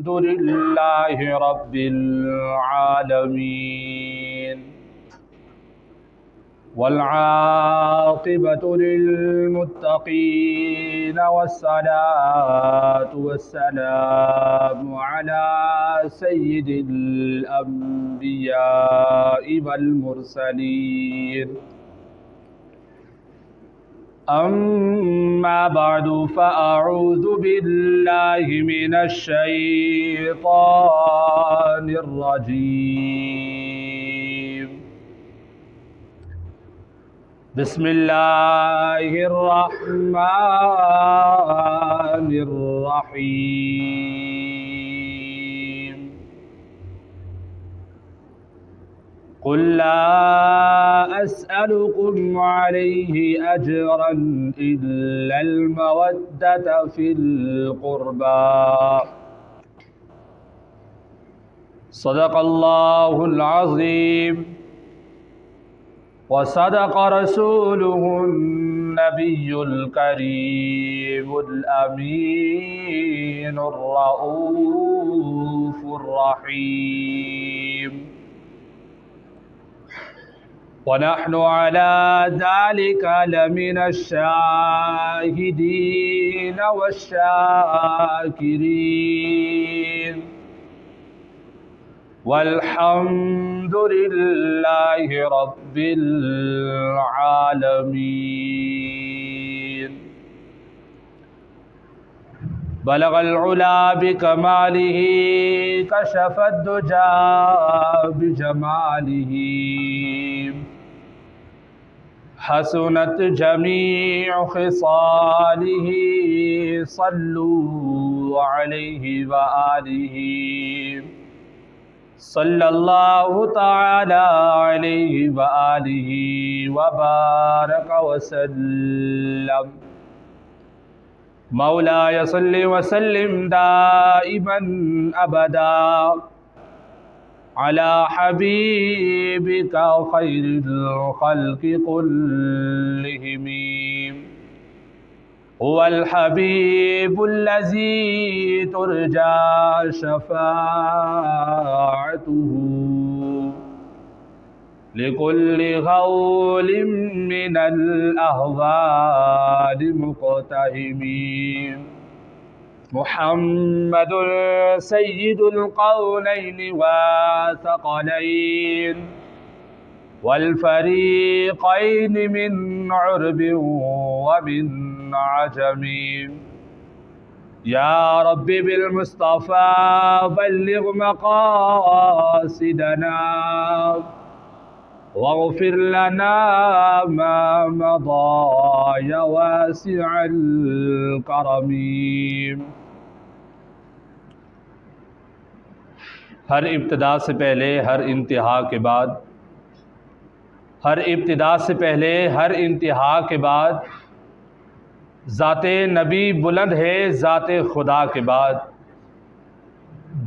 अल्हम्दुलिल्लाहि रब्बिल आलमीन वल आक़िबतु लिल्मुत्तक़ीन वस्सलातु वस्सलामु अला सय्यिदिल अंबियाइ वल मुरसलीन अम्मा बअदु फ़अऊज़ु बिल्लाहि मिनश शैतानिर रजीम बिस्मिल्लाहिर रहमानिर रहीम क़ुल ला अस्अलुकुम अलैहि अजरन इल्लल मवद्दत फ़िल क़ुरबा सदक़ल्लाहुल अज़ीम व सदक़ रसूलुहुन नबियुल करीमुल अमीनुर रऊफ़ुर रहीम व नहनु अला ज़ालिका लमिनश शाहिदीन वश्शाकिरीन वल्हम्दुलिल्लाहि रब्बिल आलमीन बलगल उला बिकमालिही कशफद दुजा बिजमालिही हसनत जमीउ खिसालिही सल्लू अलैहि व आलिही सल्लल्लाहु तआला अलैहि व आलिहि व बारक व सल्लम मौलाया सल्लि व सल्लिम दाइमन अबदा अला हबीबिका खैरिल खल्क़ि कुल्लिहिम हुवल हबीबुल्लज़ी तुरजा शफ़ाअतुहु लिकुल्लि ग़ौलिम मिनल अहवालि मुक़तहिमीन मुहम्मदुर सय्यिदुल क़ौनैनि व थक़लैन वल फ़रीक़ैनि मिन उर्बिन व मिन आजमीन या रब्बि बिल मुस्तफ़ा बल्लिग़ मक़ासिदना वग़फ़िर लना मा मदा या वासिअल करमी। हर इब्तिदा से पहले हर इंतहा के बाद, हर इब्तिदा से पहले हर इंतहा के बाद ज़ाते नबी बुलंद है ज़ाते खुदा के बाद।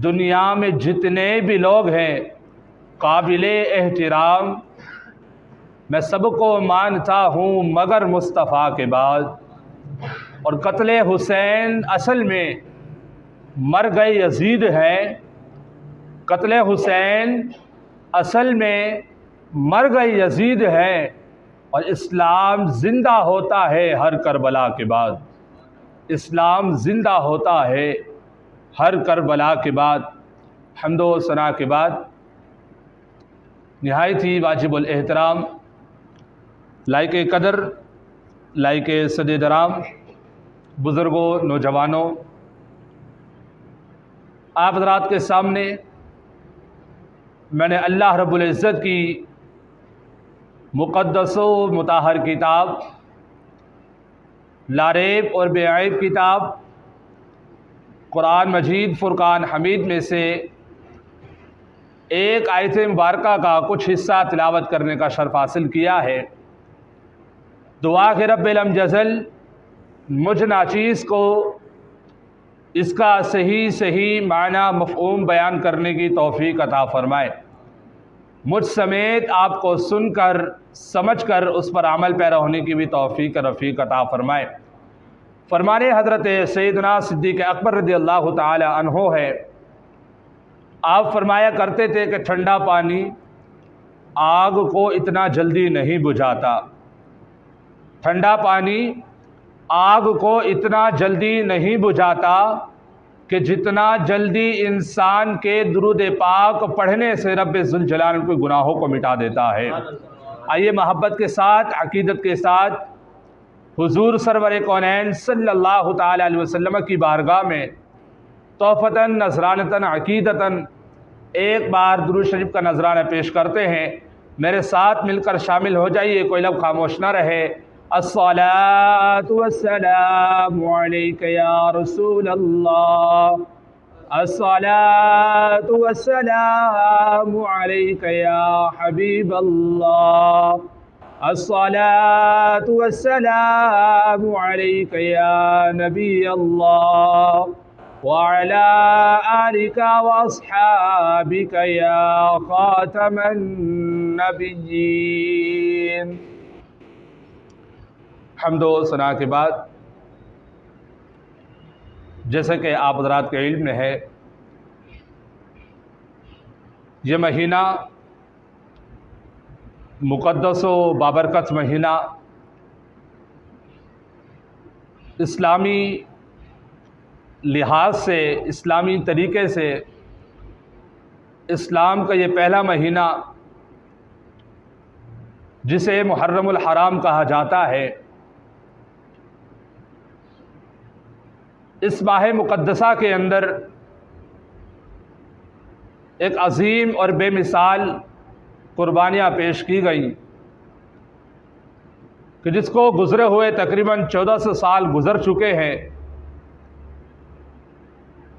दुनिया में जितने भी लोग हैं काबिले एहतराम, मैं सबको मानता हूँ मगर मुस्तफ़ा के बाद। और कत्ले हुसैन असल में मर गए यजीद है, कत्ले हुसैन असल में मर गए यजीद है और इस्लाम ज़िंदा होता है हर करबला के बाद। इस्लाम ज़िंदा होता है हर करबला के बाद। हम्दो सना के बाद निहायत ही वाजिबुल एहतराम, लायके कदर, लायके सदे दराम, बुज़ुर्गों, नौजवानों, आप हज़रात के सामने मैंने अल्लाह रब्बुल इज़्ज़त की मुक़द्दस व मुताहर किताब, लारेब और बेअयब किताब कुरान मजीद फ़ुरक़ान हमीद में से एक आयत मुबारका का कुछ हिस्सा तिलावत करने का शर्फ़ हासिल किया है। दुआ के रब्बिल अमजल मुझ नाचीज़ को इसका सही माना मफ़हूम बयान करने की तौफ़ीक़ अता फ़रमाए। मुझ समेत आपको सुनकर समझकर उस पर अमल पैरा होने की भी तौफ़ीक़ रफ़ीक़ अता फ़रमाए। फ़रमाने हज़रत सैयदना सिद्दीक़ अकबर रज़ियल्लाहु ताला अन्हो है आप फरमाया करते थे कि ठंडा पानी आग को इतना जल्दी नहीं बुझाता, ठंडा पानी आग को इतना जल्दी नहीं बुझाता कि जितना जल्दी इंसान के दुरूद पाक पढ़ने से रब्बे ज़ुल जलाल के गुनाहों को मिटा देता है। आइए मोहब्बत के साथ, अकीदत के साथ हुजूर सरवर कौनैन सल्लल्लाहु ताला अलैहि वसल्लम की बारगाह में तोहफ़तन नज़रानतन अकीदतन एक बार दुरूद शरीफ का नजराना पेश करते हैं। मेरे साथ मिलकर शामिल हो जाइए, कोई लब खामोश न रहे। अस्सलातु वस्सलामु अलैका या रसूल अल्लाह, अस्सलातु वस्सलामु अलैका या हबीब अल्लाह, अस्सलातु वस्सलामु अलैका या नबी अल्लाह, वअला आलिका वअस्हाबिका या खातमन नबिय्यीन। हम्दो सना के बाद, जैसे कि आप हज़रात के इल्म में है, ये महीना मुक़द्दस व बाबरकत महीना इस्लामी लिहाज से, इस्लामी तरीक़े से इस्लाम का ये पहला महीना जिसे मुहर्रमुल हराम कहा जाता है, इस माह मुक़द्दसा के अंदर एक अज़ीम और बेमिसाल कुर्बानियाँ पेश की गई कि जिसको गुज़रे हुए तकरीबन 1400 साल गुज़र चुके हैं,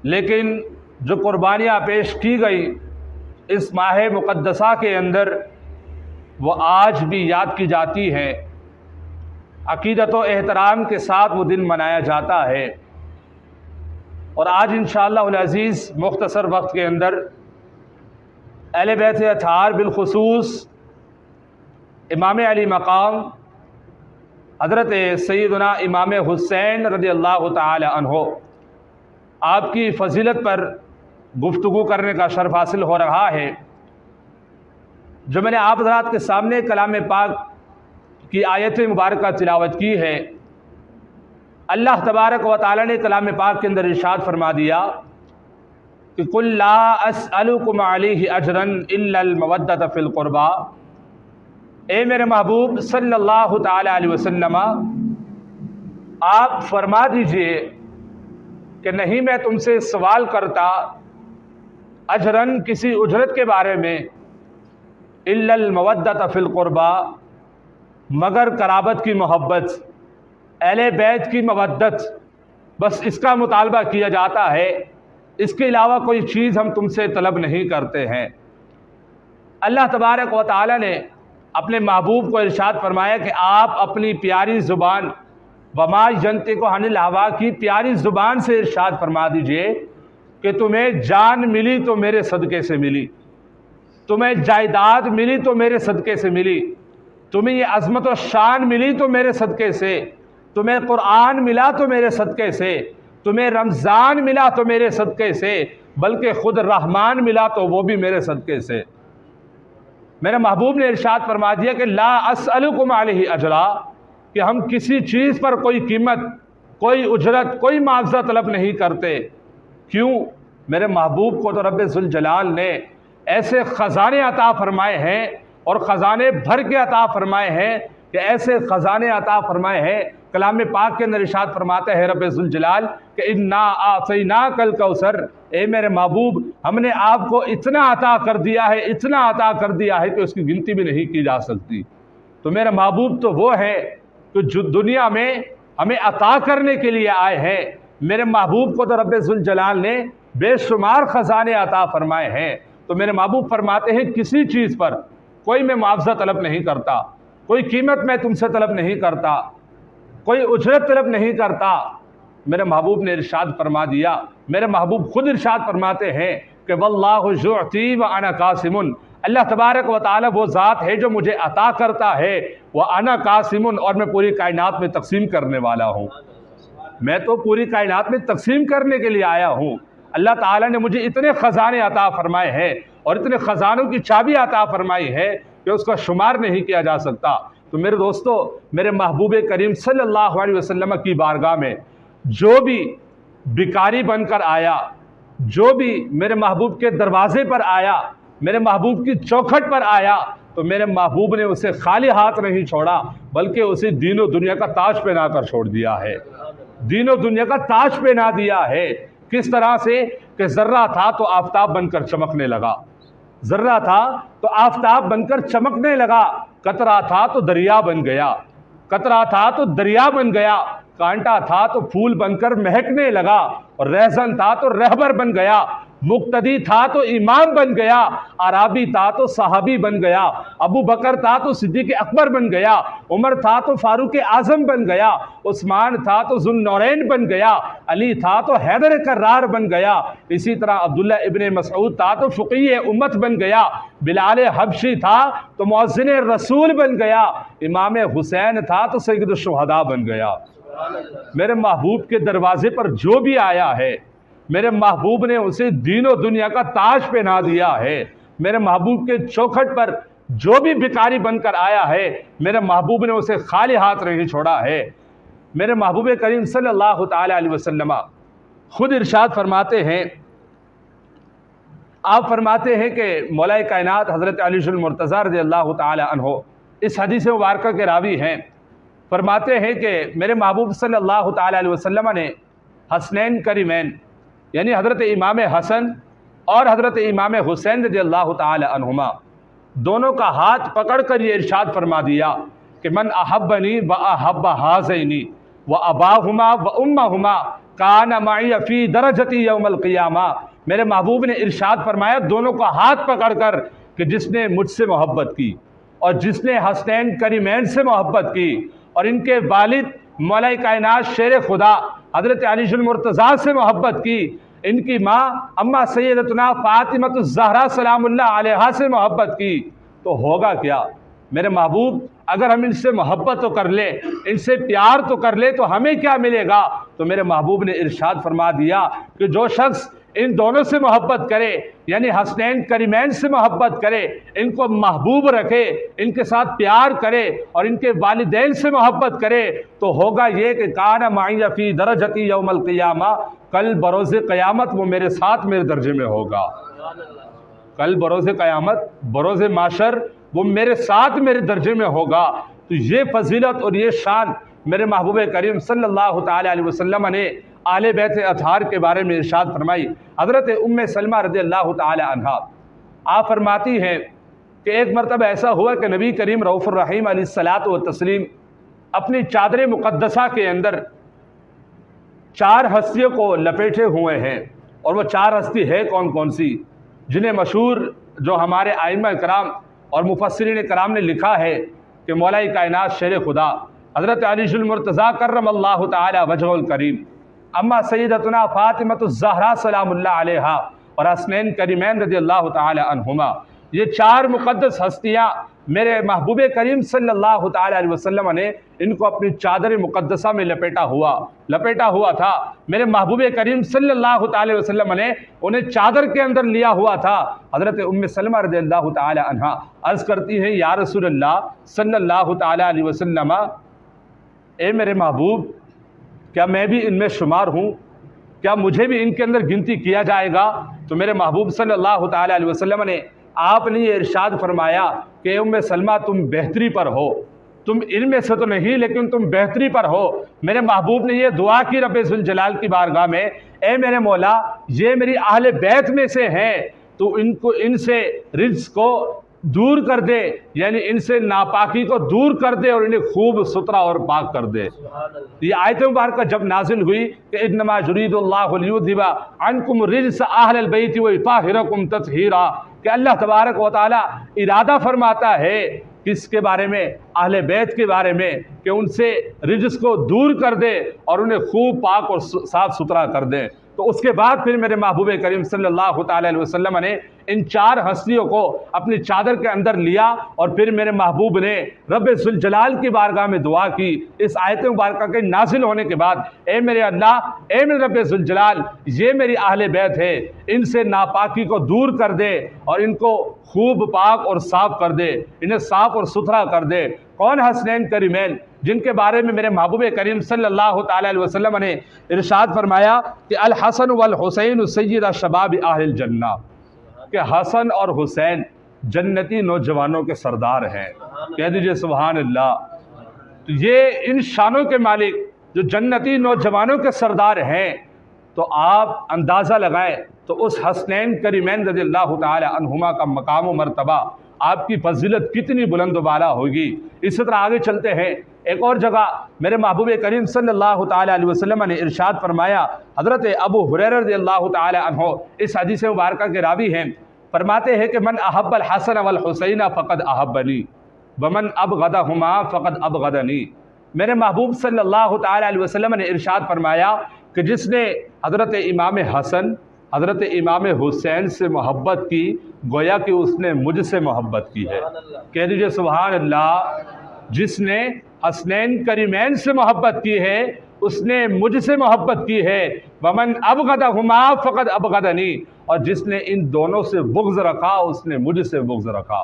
लेकिन जो कुर्बानियाँ पेश की गई इस माह मुक़द्दसा के अंदर वो आज भी याद की जाती हैं। अक़ीदत व एहतराम के साथ वो दिन मनाया जाता है। और आज इंशाअल्लाह उल अज़ीज़ मुख्तसर वक्त के अंदर अहले बैत अतहार बिलखुसूस इमाम अली मकाम हज़रत सैयदना इमाम हुसैन रज़ियल्लाहु ताला अन्हो आपकी फ़जीलत पर गुफ्तगू करने का शर्फ़ हासिल हो रहा है। जो मैंने आप हज़रात के सामने कलाम पाक की आयत मुबारक तिलावत की है, अल्लाह तबारक व तआला ने कलाम पाक के अंदर इरशाद फरमा दिया कि कुल ला अस्अलुकुम अलैहि अजरन इल्लल मवद्दत फिल कुर्बा। ए मेरे महबूब सल्लल्लाहु ताला अलैहि वसल्लम, आप फरमा दीजिए कि नहीं मैं तुमसे सवाल करता अजरन किसी उजरत के बारे में, इल्लल मवद्दत फिल कुर्बा मगर कराबत की मोहब्बत, अहले बैत की मवद्दत, बस इसका मुतालबा किया जाता है। इसके अलावा कोई चीज़ हम तुमसे तलब नहीं करते हैं। अल्लाह तबारक व तआला ने अपने महबूब को इरशाद फरमाया कि आप अपनी प्यारी ज़ुबान वमा यंतिकु अनिल हवा की प्यारी ज़ुबान से इरशाद फरमा दीजिए कि तुम्हें जान मिली तो मेरे सदक़े से मिली, तुम्हें जायदाद मिली तो मेरे सदक़े से मिली, तुम्हें ये अज़मत और शान मिली तो मेरे सदक़े से, तुम्हें कुरान मिला तो मेरे सदक़े से, तुम्हें रमज़ान मिला तो मेरे सदक़े से, बल्कि ख़ुद रहमान मिला तो वो भी मेरे सदक़े से। मेरे महबूब ने इरशाद फरमा दिया कि ला अस्अलुकुम अलैहि अजरा, कि हम किसी चीज़ पर कोई कीमत, कोई उजरत, कोई मुआवजा तलब नहीं करते। क्यों? मेरे महबूब को तो रब्बे ज़ुल जलाल ने ऐसे ख़ज़ाने अता फरमाए हैं और ख़ज़ाने भर के अता फरमाए हैं कि ऐसे ख़ज़ाने अता फरमाए हैं। कलाम पाक के अंदर इरशाद फरमाते हैं रब्बे ज़ुल जलाल कि इन्ना आतैनाकल कौसर, ए मेरे महबूब हमने आपको इतना अता कर दिया है, इतना अता कर दिया है कि उसकी गिनती भी नहीं की जा सकती। तो मेरे महबूब तो वो है कि जो दुनिया में हमें अता करने के लिए आए हैं। मेरे महबूब को तो रब्बे ज़ुल जलाल ने बेशुमार ख़ज़ाने अता फरमाए हैं। तो मेरे महबूब फरमाते हैं किसी चीज़ पर कोई मैं मुआवजा तलब नहीं करता, कोई कीमत मैं तुमसे तलब नहीं करता, कोई उजरत तलब नहीं करता। मेरे महबूब ने इरशाद फरमा दिया, मेरे महबूब खुद इरशाद फरमाते हैं कि वल्लाहु युअती व अना कासिमुन, अल्लाह तबारक व तआला वो ज़ात है जो मुझे अता करता है, व अना कासिमुन, और मैं पूरी कायनात में तकसीम करने वाला हूँ। मैं तो पूरी कायनात में तकसीम करने के लिए आया हूँ। अल्लाह ताला ने मुझे इतने ख़जाने अता फरमाए हैं और इतने ख़जानों की चाबी अता फरमाई है कि उसका शुमार नहीं किया जा सकता। तो मेरे दोस्तों, मेरे महबूब करीम सल्लल्लाहु अलैहि वसल्लम की बारगाह में जो भी भिखारी बनकर आया, जो भी मेरे महबूब के दरवाजे पर आया, मेरे महबूब की चौखट पर आया, तो मेरे महबूब ने उसे खाली हाथ नहीं छोड़ा, बल्कि उसे दीनों दुनिया का ताज पहना कर छोड़ दिया है। दीनों दुनिया का ताज पहना दिया है। किस तरह से कि जर्रा था तो आफताब बनकर चमकने लगा, जर्रा था तो आफताब बनकर चमकने लगा, कतरा था तो दरिया बन गया, कतरा था तो दरिया बन गया, कांटा था तो फूल बनकर महकने लगा, और रहजन था तो रहबर बन गया, मुक्तदी था तो इमाम बन गया, अराबी था तो सहाबी बन गया, अबू बकर था तो सिद्दीक अकबर बन गया, उमर था तो फारूक आजम बन गया, उस्मान था तो जुल्नौरैन बन गया, अली था तो हैदर कर्रार बन गया, इसी तरह अब्दुल्ला इब्ने मसऊद था तो फ़क़ीह उम्मत बन गया, बिलाल हबशी था तो मुअज़्ज़िन रसूल बन गया, इमाम हुसैन था तो सय्यद शुहदा बन गया। मेरे महबूब के दरवाजे पर जो भी आया है, मेरे महबूब ने उसे दीनों दुनिया का ताज पहना दिया है। मेरे महबूब के चौखट पर जो भी भिखारी बनकर आया है, मेरे महबूब ने उसे खाली हाथ नहीं छोड़ा है। मेरे महबूब करीम सल्लल्लाहु ताला अलैहि वसल्लम खुद इरशाद फरमाते हैं, आप फरमाते हैं कि मौलाए कायनात हज़रत अलीजुल मुर्तज़ा रज़ियल्लाहु ताला अन्हो इस हदीस मुबारक के रावी हैं। फरमाते हैं कि मेरे महबूब सल्लल्लाहु ताला अलैहि वसल्लम ने हसनैन करीमैन यानी हज़रत इमाम हसन और हज़रत इमाम हुसैन रज़ियल्लाहु ताला अन्हुमा दोनों का हाथ पकड़कर ये इरशाद फरमा दिया कि मन अहब्बनी व अहब्ब हाज़ैनी व अबाहुमा व उम्महुमा कान माई फ़ी दरजती यौमल क़ियामा। मेरे महबूब ने इरशाद फरमाया दोनों का हाथ पकड़कर कि जिसने मुझसे मोहब्बत की और जिसने हसनैन करीमैन से मोहब्बत की और इनके वालिद मौलाए कायनात शेर खुदा हज़रत अलीजुल मुर्तज़ा से मोहब्बत की, इनकी माँ अम्मा सैयदतुना फ़ातिमतुज़ ज़हरा सलामुल्लाह अलैहा से मोहब्बत की, तो होगा क्या मेरे महबूब, अगर हम इनसे मोहब्बत तो कर ले, इनसे प्यार तो कर ले, तो हमें क्या मिलेगा। तो मेरे महबूब ने इरशाद फरमा दिया कि जो शख्स इन दोनों से मोहब्बत करे यानी हसनैन करीमैन से मोहब्बत करे, इनको महबूब रखे, इनके साथ प्यार करे और इनके वालिदैन से मोहब्बत करे, तो होगा ये कि काना माइया फ़ी दरजती यौमल क़ियामा, कल बरोज़े क़यामत वो मेरे साथ मेरे दर्जे में होगा। कल बरोज़े क़यामत बरोज़े माशर वो मेरे साथ मेरे दर्जे में होगा। तो ये फजीलत और ये शान मेरे महबूब करीम सल्लल्लाहु ताला अलैहि वसल्लम ने आले बैत अतहार के बारे में इरशाद फरमाई। हज़रत उम्मे सलमा रज़ियल्लाहु ताला अन्हा आप फरमाती हैं कि एक मरतबा ऐसा हुआ कि नबी करीम रऊफ़ुर रहीम अलैहिस्सलातु व तस्लीम अपनी चादर मुक़द्दसा के अंदर 4 हस्तियों को लपेटे हुए हैं, और वो 4 हस्ती है कौन कौन सी, जिन्हें मशहूर जो हमारे आइम्मा कराम और मुफस्सिरीन कराम ने लिखा है कि मौलाए कायनात शेर खुदा हज़रत अलीजुल मुर्तज़ा कर्रमल्लाहु ताला वजहुल करीम, अम्मा सैयदतुना फ़ातिमतुज़ ज़हरा सलामुल्लाह अलैहा और हसनैन करीमैन रज़ियल्लाहु ताला अन्हुमा, ये 4 मुक़द्दस हस्तियाँ मेरे महबूब करीम सल्लल्लाहु ताला अलैहि वसल्लम ने इनको अपनी चादर मुक़द्दसा में लपेटा हुआ था। मेरे महबूब करीम सल्लल्लाहु ताला अलैहि वसल्लम ने उन्हें चादर के अंदर लिया हुआ था। हज़रत उम्मे सलमा रज़ियल्लाहु ताला अन्हा अर्ज़ करती हैं, या रसूलल्लाह सल्लल्लाहु ताला अलैहि वसल्लम, ए मेरे महबूब, क्या मैं भी इनमें शुमार हूँ, क्या मुझे भी इनके अंदर गिनती किया जाएगा। तो मेरे महबूब सल्लल्लाहु ताला अलैहि वसल्लम ने आपने ये इरशाद फरमाया कि उम्मे सलमा तुम बेहतरी पर हो, तुम इनमें से तो नहीं लेकिन तुम बेहतरी पर हो। मेरे महबूब ने ये दुआ की रब्बे ज़ुल जलाल की बारगाह में, ए मेरे मौला, ये मेरी अहले बैत में से हैं, तो इनको इनसे रिज्क़ को दूर कर दे, यानी इनसे नापाकी को दूर कर दे और इन्हें खूब सुथरा और पाक कर दे। ये आयत मुबारक जब नाजिल हुई कि इन्नमा युरीदुल्लाहु लियुज़हिबा अन्कुम रिज्स अहलल बैति व युताहिरकुम तत्हीरा, कि अल्लाह तबारक व तआला इरादा फरमाता है किसके बारे में, अहले बैत के बारे में, कि उनसे रिज्क़ को दूर कर दे और उन्हें खूब पाक और साफ़ सुथरा कर दे। तो उसके बाद फिर मेरे महबूब करीम सल्लल्लाहु अलैहि वसल्लम ने इन 4 हस्तियों को अपनी चादर के अंदर लिया और फिर मेरे महबूब ने रब्बे जुल जलाल की बारगाह में दुआ की। इस आयत मुबारका के नाजिल होने के बाद, ए मेरे अल्लाह, ए मेरे रब्बे जुल जलाल, ये मेरी अहले बैत है, इनसे नापाकी को दूर कर दे और इनको खूब पाक और साफ कर दे, इन्हें साफ और सुथरा कर दे। कौन हसनैन करीमैन, जिनके बारे में मेरे महबूब करीम सल्लल्लाहु अलैहि वसल्लम ने इरशाद फरमाया कि अल हसन वल हुसैन सय्यदा शबाब अहल जन्ना, कि हसन और हुसैन जन्नती नौजवानों के सरदार हैं। कह दीजिए सुभान अल्लाह। तो ये इन शानों के मालिक जो जन्नती नौजवानों के सरदार हैं, तो आप अंदाज़ा लगाएं तो उस हसनैन करीमैन रज़ियल्लाहु ताला अन्हुमा का मकाम व मर्तबा, आपकी फजीलत कितनी बुलंद बाला होगी। इसी तरह आगे चलते हैं। एक और जगह मेरे महबूब करीम सल्लल्लाहु ताला अलैहि वसल्लम ने इरशाद फरमाया, हज़रत अबू हुरैरा रज़ियल्लाहु ताला अन्हु इस हदीस मुबारका के रावी हैं, फरमाते हैं कि मन अहब्बल हसन वल हुसैन फ़क़द अहब्बनी वमन अबग़दहुमा फ़क़द अबग़दनी। मेरे महबूब सल्लल्लाहु ताला अलैहि वसल्लम ने इरशाद फरमाया कि जिसने हज़रत इमाम हसन, हज़रत इमाम हुसैन से मोहब्बत की, गोया कि उसने मुझसे मोहब्बत की है। कह दीजिए सुभान अल्लाह। जिसने हसनैन करीमैन से मोहब्बत की है, उसने मुझसे मोहब्बत की है। वमन अबग़दहुमा फ़क़द अबग़दनी, और जिसने इन दोनों से बुग़्ज़ रखा, उसने मुझसे बुग़्ज़ रखा।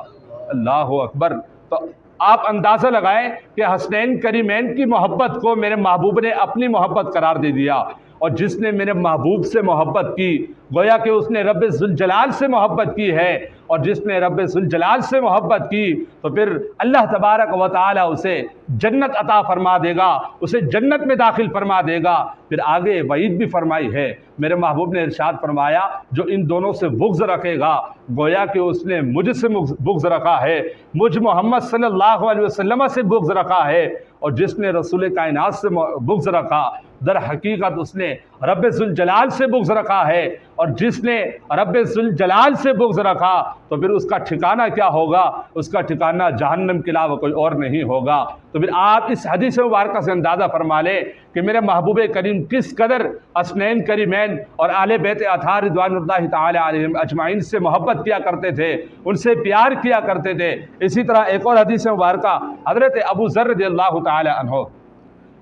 अल्लाहु अकबर। तो आप अंदाज़ा लगाएं कि हसनैन करीमैन की मोहब्बत को मेरे महबूब ने अपनी मोहब्बत करार दे दिया, और जिसने मेरे महबूब से मोहब्बत की, गोया कि उसने रब्बे जुल जलाल से मोहब्बत की है, और जिसने रब्बे जुल जलाल से मोहब्बत की तो फिर अल्लाह तबारक व तआला उसे जन्नत अता फरमा देगा, उसे जन्नत में दाखिल फरमा देगा। फिर आगे वईद भी फरमाई है, मेरे महबूब ने इरशाद फरमाया, जो इन दोनों से बुग़्ज़ रखेगा, गोया कि उसने मुझसे बुग़्ज़ रखा है, मुझ मोहम्मद सल्लल्लाहु अलैहि वसल्लम से बुग़्ज़ रखा है। और जिसने रसूल कायनात से बुग़्ज़ रखा, दर हकीकत उसने रब्बे जुल जलाल से बुग़्ज़ रखा है। और जिसने रब्बे जुल जलाल से बुग़्ज़ रखा, तो फिर उसका ठिकाना क्या होगा? उसका ठिकाना जहन्नम के अलावा कोई और नहीं होगा। तो फिर आप इस हदीस मुबारक से अंदाज़ा फरमा लें कि मेरे महबूब करीम किस कदर हसनैन करीमैन और आले बैत अतार रिज़वानुल्लाहि ताला अलैहिम अजमाइन से मोहब्बत किया करते थे, उनसे प्यार किया करते थे। इसी तरह एक और हदीस मुबारक हज़रत अबू ज़र रज़ियल्लाहु ताला अन्हु,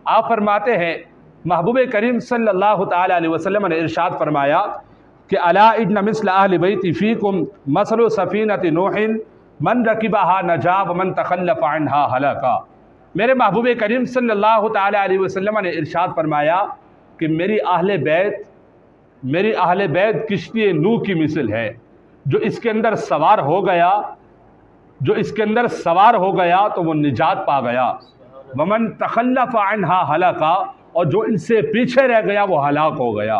आप फरमाते हैं, महबूब करीम सल्लल्लाहु ताला अलैहि वसल्लम ने इरशाद फरमाया कि अला इन्न मिस्ल अहलि बैति फ़ीकुम मसलु सफ़ीनति नूहिन मन रकिबहा नजा व मन तखल्लफ़ अन्हा हलका। मेरे महबूब करीम सल्लल्लाहु ताला अलैहि वसल्लम ने इरशाद फरमाया कि मेरी अहले बैत किश्ती नूह की मिसल है। जो इसके अंदर सवार हो गया, जो इसके अंदर सवार हो गया तो वो निजात पा गया। वमन तखल्लफ़ अन्हा हलका, और जो इनसे पीछे रह गया वो हलाक हो गया।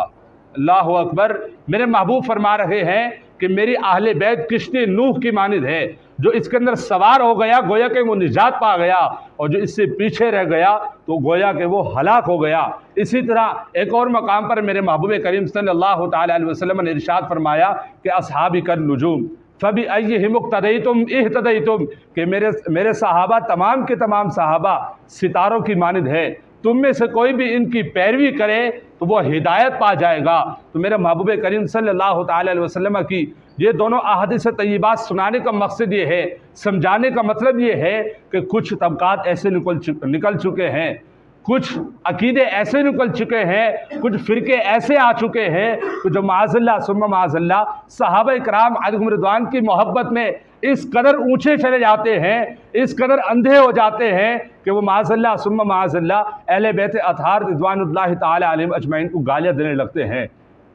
अल्लाहु अकबर। मेरे महबूब फरमा रहे हैं कि मेरी अहले बैत किश्ती नूह की मानिद है। जो इसके अंदर सवार हो गया, गोया कि वो निजात पा गया, और जो इससे पीछे रह गया तो गोया कि वो हलाक हो गया। इसी तरह एक और मकाम पर मेरे महबूब करीम सल्लल्लाहु ताला अलैहि वसल्लम ने इरशाद फरमाया कि अस्हाबी कन नुजूम फ़बी अय्यिहिम इक़्तदैतुम इह्तदैतुम, कि मेरे सहाबा, तमाम के तमाम सहाबा सितारों की मानिद है। तुम में से कोई भी इनकी पैरवी करे तो वो हिदायत पा जाएगा। तो मेरे महबूब करीम सल्लल्लाहु ताला अलैहि वसल्लम की ये दोनों अहादीस तय्यबात सुनाने का मकसद ये है, समझाने का मतलब ये है कि कुछ तबकात ऐसे निकल चुके हैं, कुछ अकीदे ऐसे निकल चुके हैं, कुछ फ़िरके ऐसे आ चुके हैं कि जो माज़अल्लाह सुम्मा माज़अल्लाह सहाबा किराम अलैहिम रिज़वान की मोहब्बत में इस कदर ऊंचे चले जाते हैं, इस कदर अंधे हो जाते हैं कि वो माज़अल्लाह सुम्मा माज़अल्लाह अहले बैत अतार रिज़वानुल्लाहि ताला अलैहिम अजमईन को गालियाँ देने लगते हैं,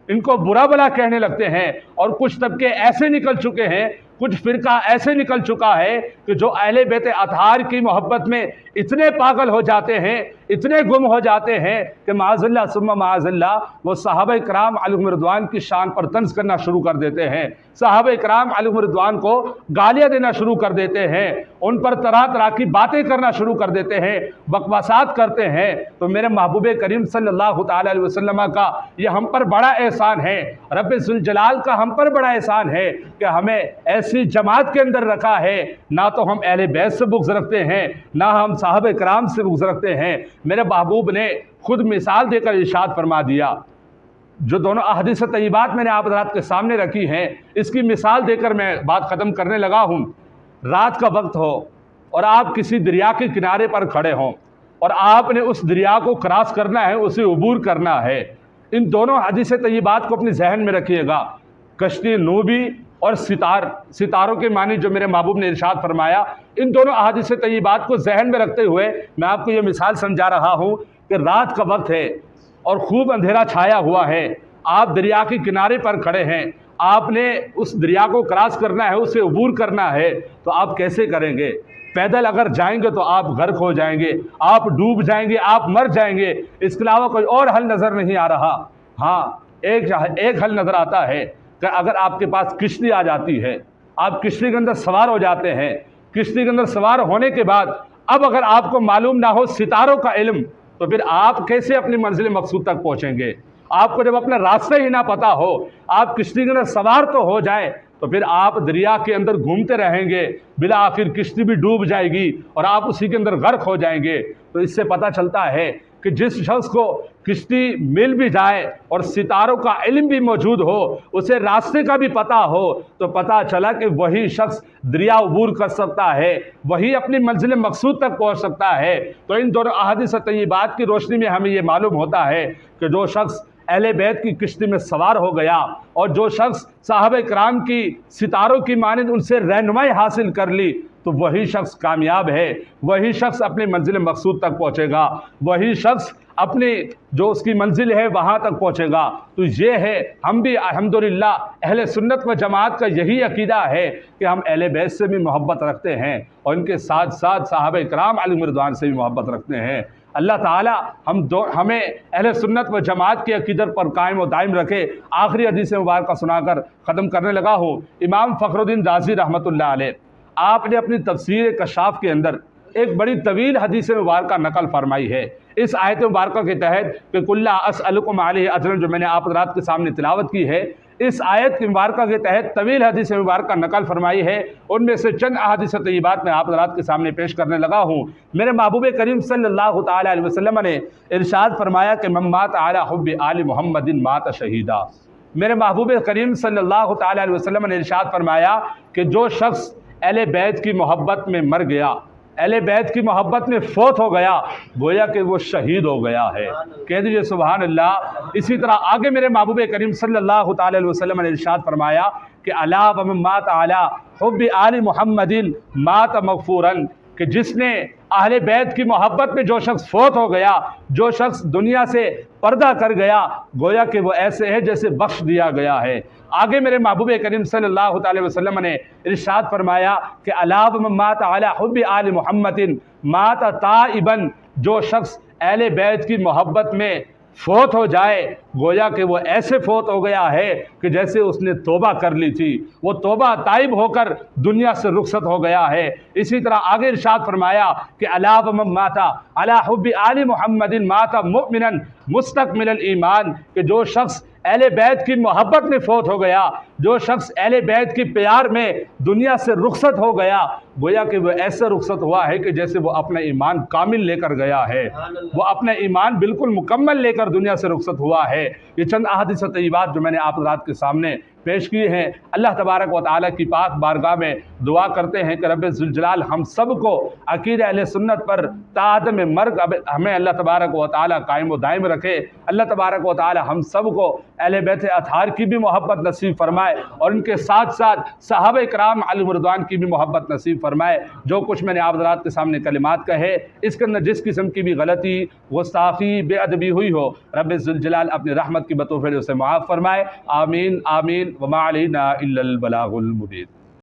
इनको बुरा भला कहने लगते हैं। और कुछ तबके ऐसे निकल चुके हैं, कुछ फ़िरका ऐसे निकल चुका है कि जो अहले बैत अतार की मोहब्बत में इतने पागल हो जाते हैं, इतने गुम हो जाते हैं कि माज़अल्लाह सुम्मा माज़अल्लाह वो सहाबा किराम अलैहिम रिज़वान की शान पर तंज़ करना शुरू कर देते हैं, सहाबा किराम अलैहिम रिज़वान को गालियाँ देना शुरू कर देते हैं, उन पर तरह तरह की बातें करना शुरू कर देते हैं, बकवासात करते हैं। तो मेरे महबूब करीम सल्लल्लाहु ताला अलैहि वसल्लम का ये हम पर बड़ा एहसान है, रब्बे जुल जलाल का हम पर बड़ा एहसान है कि हमें ऐसी जमात के अंदर रखा है। ना तो हम अहले बैत से बुग़्ज़ रखते हैं, ना हम सहाबा किराम से बुग़्ज़ रखते हैं। मेरे महबूब ने खुद मिसाल देकर इरशाद फरमा दिया, जो दोनों अहादीस तय्यबात मैंने आप हज़रात के सामने रखी हैं, इसकी मिसाल देकर मैं बात ख़त्म करने लगा हूँ। रात का वक्त हो और आप किसी दरिया के किनारे पर खड़े हों और आपने उस दरिया को क्रॉस करना है, उसे अबूर करना है। इन दोनों हदीस तय्यबात को अपने जहन में रखिएगा। कश्ती नूबी और सितारों के मानी जो मेरे महबूब ने इरशाद फरमाया, इन दोनों अहादीस तय्यबात को जहन में रखते हुए मैं आपको ये मिसाल समझा रहा हूँ कि रात का वक्त है और खूब अंधेरा छाया हुआ है, आप दरिया के किनारे पर खड़े हैं, आपने उस दरिया को क्रॉस करना है, उसे अबूर करना है, तो आप कैसे करेंगे? पैदल अगर जाएंगे तो आप गर्क हो जाएंगे, आप डूब जाएंगे, आप मर जाएंगे। इसके अलावा कोई और हल नज़र नहीं आ रहा। हाँ, एक हल नज़र आता है कि अगर आपके पास किश्ती आ जाती है, आप किश्ती के अंदर सवार हो जाते हैं। किश्ती के अंदर सवार होने के बाद अब अगर आपको मालूम ना हो सितारों का इल्म, तो फिर आप कैसे अपनी मंजिल मकसूद तक पहुँचेंगे? आपको जब अपना रास्ता ही ना पता हो, आप किश्ती के अंदर सवार तो हो जाए, तो फिर आप दरिया के अंदर घूमते रहेंगे, बिला आखिर किश्ती भी डूब जाएगी और आप उसी के अंदर गर्क हो जाएंगे। तो इससे पता चलता है कि जिस शख्स को किश्ती मिल भी जाए और सितारों का इल्म भी मौजूद हो, उसे रास्ते का भी पता हो, तो पता चला कि वही शख्स दरिया अबूर कर सकता है, वही अपनी मंजिल मकसूद तक पहुंच सकता है। तो इन दोनों अहादीस तय्यबात की रोशनी में हमें ये मालूम होता है कि जो शख्स अहले बैत की किश्ती में सवार हो गया और जो शख्स साहबे कराम की सितारों की मानिंद उनसे रहनुमाई हासिल कर ली, तो वही शख्स कामयाब है, वही शख्स अपनी मंजिल मकसूद तक पहुँचेगा, वही शख्स अपनी जो उसकी मंजिल है वहाँ तक पहुँचेगा। तो ये है, हम भी अल्हम्दुलिल्लाह अहले सुन्नत व जमात का यही अकीदा है कि हम अहले बैत से भी मोहब्बत रखते हैं और इनके साथ साथ साहबे कराम अलैहिम रिज़वान से भी मोहब्बत रखते हैं। अल्लाह ताला हमें अहले सुन्नत व जमात की अकीदत पर कायम व दायम रखे। आखिरी हदीस मुबारक सुनाकर ख़त्म करने लगा हूँ। इमाम फ़खरुद्दीन राज़ी रहमतुल्लाह अलैह, आपने अपनी तफसीर कशाफ के अंदर एक बड़ी तवील हदीस मुबारक नकल फरमाई है। इस आयत मुबारक के तहत कि कुल्ला असअलुकुम अलैहि अजरन, जो मैंने आप हज़रात के सामने तिलावत की है, इस आयत की मुबारक के तहत तवील हदीस मुबारक नकल फरमाई है। उनमें से चंद अहादीस तय्यबात मैं आप हज़रात के सामने पेश करने लगा हूँ। मेरे महबूब करीम सल्लल्लाहु तआला अलैहि वसल्लम ने इरशाद फरमाया कि मन मात अला हुब्बि आलि मुहम्मदिन मात शहीदा। मेरे महबूब करीम सल्लल्लाहु तआला अलैहि वसल्लम ने इरशाद फरमाया कि जो शख्स अहले बैत की मोहब्बत में मर गया, अहले बैत की मोहब्बत में फौत हो गया, गोया कि वो शहीद हो गया है। कह दीजिए सुभान अल्लाह। इसी तरह आगे मेरे महबूब करीम सल्लल्लाहु तआला अलैहि वसल्लम ने इरशाद फरमाया कि अला व मन मात अला हुब्बि आलि मुहम्मदिन मात मगफूरन, कि जिसने अहले बैत की मोहब्बत में जो शख्स फौत हो गया, जो शख्स दुनिया से पर्दा कर गया, गोया कि वो ऐसे है जैसे बख्श दिया गया है। आगे मेरे महबूब करीम सल्लल्लाहु अलैहि वसल्लम ने इरशाद फरमाया कि अला व मन मात अला हुब्बि आलि मुहम्मदिन मात ताइबन, जो शख्स अहले बैत की मोहब्बत में फौत हो जाए, गोया कि वो ऐसे फौत हो गया है कि जैसे उसने तौबा कर ली थी, वो तौबा ताइब होकर दुनिया से रुखसत हो गया है। इसी तरह आगे इरशाद फरमाया कि अला व मन माता अला हुब्बि आलि मुहम्मदिन माता मुमिनन मुस्तकमिलल ईमान, कि जो शख्स अहले बैत की मोहब्बत में फौत हो गया, जो शख्स अहले बैत की प्यार में दुनिया से रुखसत हो गया, गोया कि वो ऐसा रुखसत हुआ है कि जैसे वो अपना ईमान कामिल लेकर गया है, वो अपना ईमान बिल्कुल मुकम्मल लेकर दुनिया से रुखसत हुआ है। ये चंद अहादीस तय्यबात जो मैंने आप हज़रात के सामने पेश किए हैं। अल्लाह तबारक व तआला की पाक बारगाह में दुआ करते हैं कि रब्बे ज़ुल जलाल हम सब को अक़ीदा अहले सुन्नत पर तादम मर्ग हमें अल्लाह तबारक व तआला कायम व दायम रखे। अल्लाह तबारक व तआला हम सब को अहले बैत अतहार की भी मोहब्बत नसीब फरमाए और उनके साथ साथ सहाबा कराम अलैहिम रिज़वान की भी मोहब्बत नसीब फरमाए। जो कुछ मैंने आप हज़रात के सामने कलिमात कहे, इसके अंदर जिस किस्म की भी गलती, गुस्ताखी, बेअदबी हुई हो, रब्बे ज़ुल जलाल अपनी रहमत की बतौफ़ीक़ उसे माफ़ फरमाए। आमीन आमीन। वमा अलैना इल्लल बलागुल मुबीन।